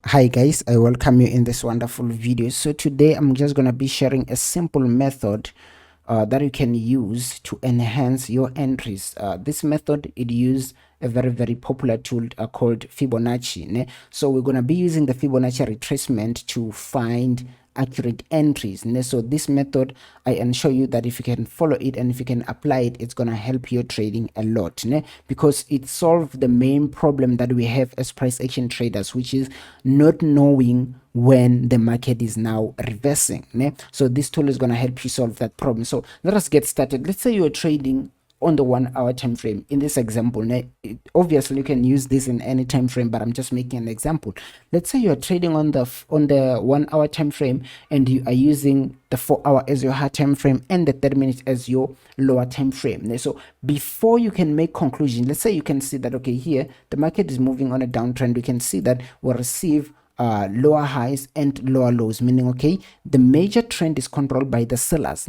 Hi guys, I welcome you in this wonderful video. So today I'm just going to be sharing a simple method that you can use to enhance your entries. This method, it uses a very popular tool called Fibonacci. So we're going to be using the Fibonacci retracement to find accurate entries. So this method, I ensure you that if you can follow it and if you can apply it, it's going to help your trading a lot, because it solves the main problem that we have as price action traders, which is not knowing when the market is now reversing. So this tool is going to help you solve that problem. So let us get started. Let's say you're trading on the 1 hour time frame. In this example, obviously you can use this in any time frame, but I'm just making an example. Let's say you are trading on the 1 hour time frame and you are using the 4 hour as your high time frame and the 30 minutes as your lower time frame. So before you can make conclusion, let's say you can see that, okay, here the market is moving on a downtrend. We can see that we'll receive lower highs and lower lows, meaning, okay, the major trend is controlled by the sellers.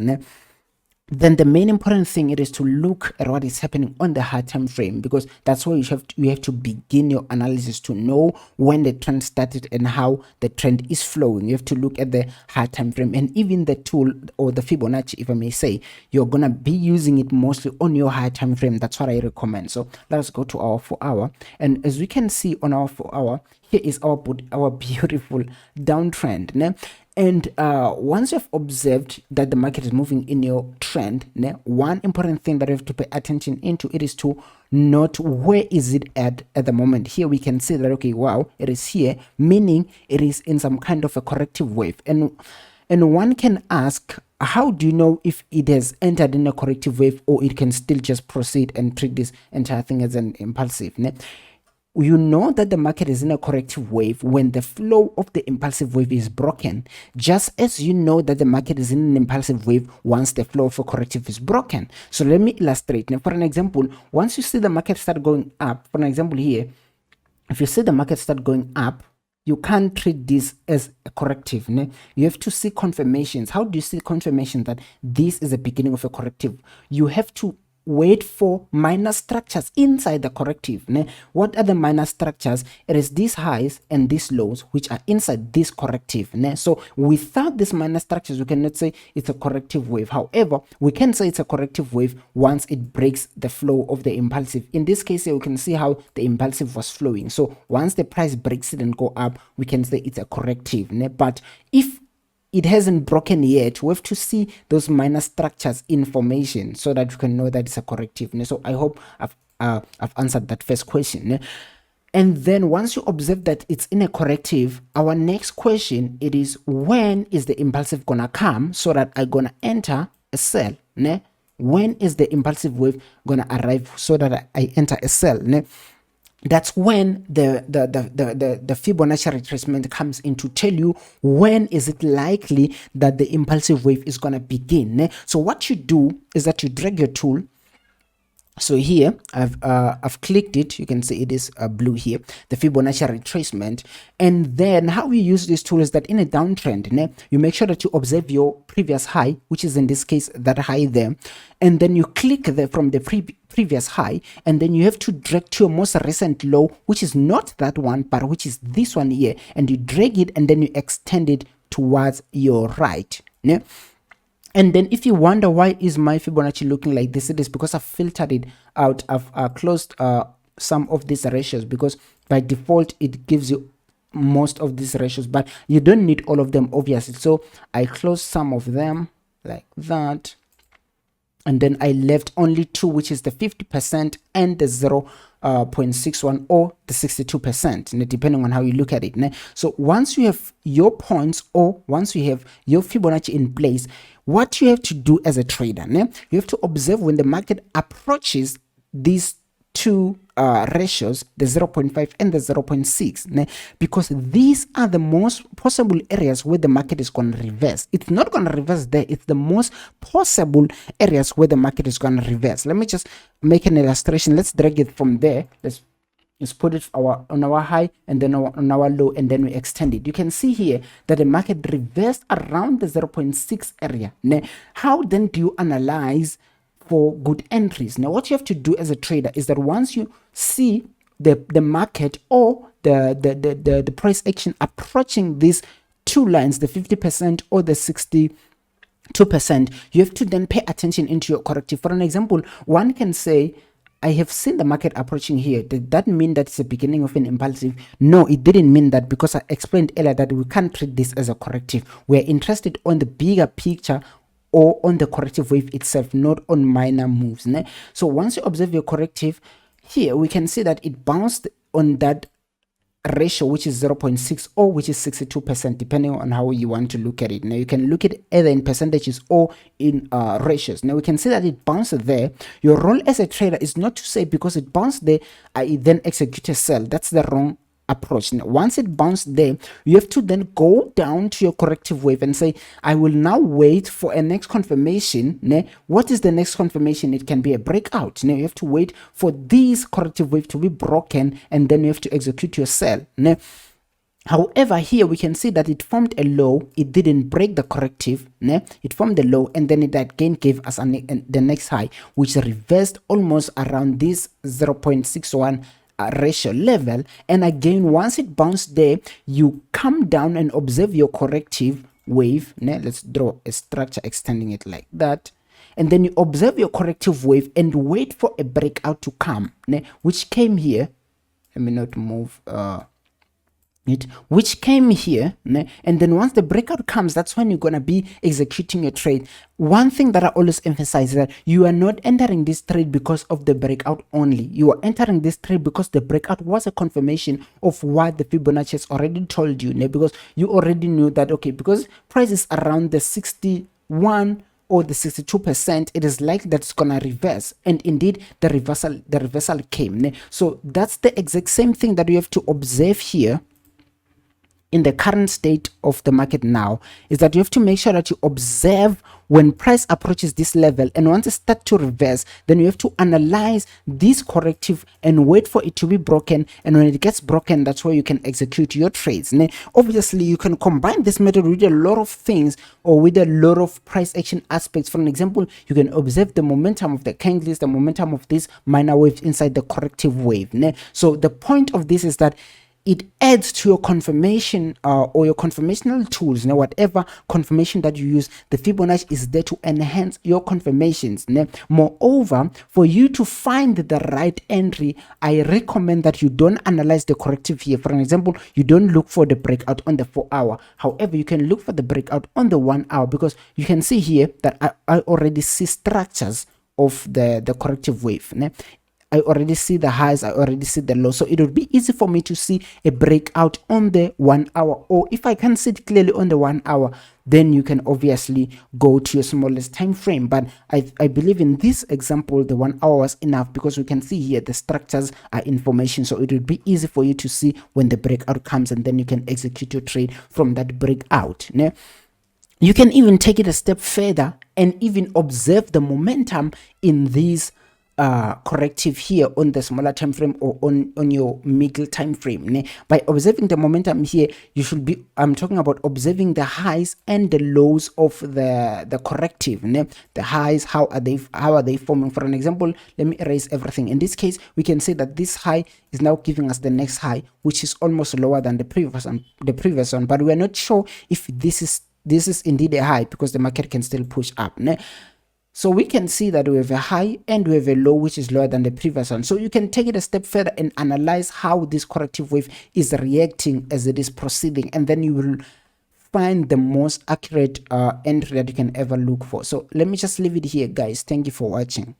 Then the main important thing it is to look at what is happening on the high time frame, because that's where you have to begin your analysis to know when the trend started and how the trend is flowing. You have to look at the high time frame, and even the tool or the Fibonacci, if I may say, you're gonna be using it mostly on your high time frame. That's what I recommend. So let us go to our 4 hour, and as we can see on our 4 hour, here is our beautiful downtrend. And once you've observed that the market is moving in your trend, one important thing that you have to pay attention into it is to note where is it at the moment. Here we can see that, okay, wow, it is here, meaning it is in some kind of a corrective wave. And one can ask, how do you know if it has entered in a corrective wave or it can still just proceed and treat this entire thing as an impulsive? You know that the market is in a corrective wave when the flow of the impulsive wave is broken, just as you know that the market is in an impulsive wave once the flow of a corrective is broken. So let me illustrate. Now, for an example, once you see the market start going up, for an example here, if you see the market start going up, you can't treat this as a corrective. You have to see confirmations. How do you see confirmation that this is the beginning of a corrective? You have to wait for minor structures inside the corrective. What are the minor structures? It is these highs and these lows which are inside this corrective. So without these minor structures, we cannot say it's a corrective wave. However, we can say it's a corrective wave once it breaks the flow of the impulsive. In this case here, we can see how the impulsive was flowing. So once the price breaks it and go up, we can say it's a corrective. But if it hasn't broken yet, we have to see those minor structures in formation so that you can know that it's a corrective. So I hope I've answered that first question. And then once you observe that it's in a corrective, our next question, it is, when is the impulsive gonna come so that I'm gonna enter a sell? When is the impulsive wave gonna arrive so that I enter a sell? That's when the Fibonacci retracement comes in to tell you when is it likely that the impulsive wave is going to begin. So what you do is that you drag your tool. So here I've clicked it. You can see it is blue here, the Fibonacci retracement. And then how we use this tool is that in a downtrend, you make sure that you observe your previous high, which is in this case that high there, and then you click there from the previous high, and then you have to drag to your most recent low, which is not that one, but which is this one here, and you drag it and then you extend it towards your right. And then if you wonder why is my Fibonacci looking like this, it is because I've filtered it out. I've closed some of these ratios, because by default it gives you most of these ratios, but you don't need all of them, obviously. So I closed some of them like that, and then I left only two, which is the 50% and the 0.61 or the 62%, depending on how you look at it. So once you have your points, or once you have your Fibonacci in place, what you have to do as a trader, you have to observe when the market approaches these two ratios, the 0.5 and the 0.6, because these are the most possible areas where the market is going to reverse. It's not going to reverse there. It's the most possible areas where the market is going to reverse. Let me just make an illustration. Let's drag it from there. Let's put it on our high and then on our low, and then we extend it. You can see here that the market reversed around the 0.6 area. How then do you analyze for good entries? Now what you have to do as a trader is that once you see the market or the price action approaching these two lines, the 50% or the 62%, you have to then pay attention into your corrective. For an example, one can say, I have seen the market approaching here. Did that mean that it's the beginning of an impulsive? No, it didn't mean that, because I explained earlier that we can't treat this as a corrective. We're interested on the bigger picture or on the corrective wave itself, not on minor moves. Ne? So once you observe your corrective, here we can see that it bounced on that ratio, which is 0.6 or which is 62%, depending on how you want to look at it. Now you can look at it either in percentages or in ratios. Now we can see that it bounced there. Your role as a trader is not to say because it bounced there, I then execute a sell. That's the wrong approach. Now, once it bounced there, you have to then go down to your corrective wave and say, I will now wait for a next confirmation. What is the next confirmation? It can be a breakout. Now you have to wait for this corrective wave to be broken, and then you have to execute your sell. However, here we can see that it formed a low. It didn't break the corrective. It formed a low, and then it again gave us the next high, which reversed almost around this 0.61 ratio level. And again, once it bounced there, you come down and observe your corrective wave. Let's draw a structure extending it like that, and then you observe your corrective wave and wait for a breakout to come, which came here. Let me not move which came here, and then once the breakout comes, that's when you're gonna be executing your trade. One thing that I always emphasize is that you are not entering this trade because of the breakout only. You are entering this trade because the breakout was a confirmation of what the Fibonacci has already told you, because you already knew that, okay, because price is around the 61 or the 62%, it is likely that it's gonna reverse, and indeed the reversal came. So that's the exact same thing that you have to observe here in the current state of the market now, is that you have to make sure that you observe when price approaches this level, and once it starts to reverse, then you have to analyze this corrective and wait for it to be broken, and when it gets broken, that's where you can execute your trades. Obviously, you can combine this method with a lot of things or with a lot of price action aspects. For an example, you can observe the momentum of the candles, the momentum of these minor waves inside the corrective wave. So the point of this is that it adds to your confirmation or your confirmational tools. Whatever confirmation that you use, the Fibonacci is there to enhance your confirmations. Moreover, for you to find the right entry, I recommend that you don't analyze the corrective here. For an example, you don't look for the breakout on the 4-hour. However, you can look for the breakout on the 1-hour, because you can see here that I already see structures of the corrective wave. I already see the highs, I already see the lows, so it would be easy for me to see a breakout on the 1-hour, or if I can see it clearly on the 1-hour, then you can obviously go to your smallest time frame. But I believe in this example, the 1-hour was enough, because we can see here the structures are information, so it would be easy for you to see when the breakout comes, and then you can execute your trade from that breakout. You can even take it a step further and even observe the momentum in these corrective here on the smaller time frame or on your middle time frame. By observing the momentum here, you should be, I'm talking about observing the highs and the lows of the corrective. The highs, how are they forming? For an example, let me erase everything. In this case, we can say that this high is now giving us the next high, which is almost lower than the previous one, but we are not sure if this is indeed a high, because the market can still push up. So we can see that we have a high and we have a low which is lower than the previous one. So you can take it a step further and analyze how this corrective wave is reacting as it is proceeding, and then you will find the most accurate entry that you can ever look for. So let me just leave it here, guys. Thank you for watching.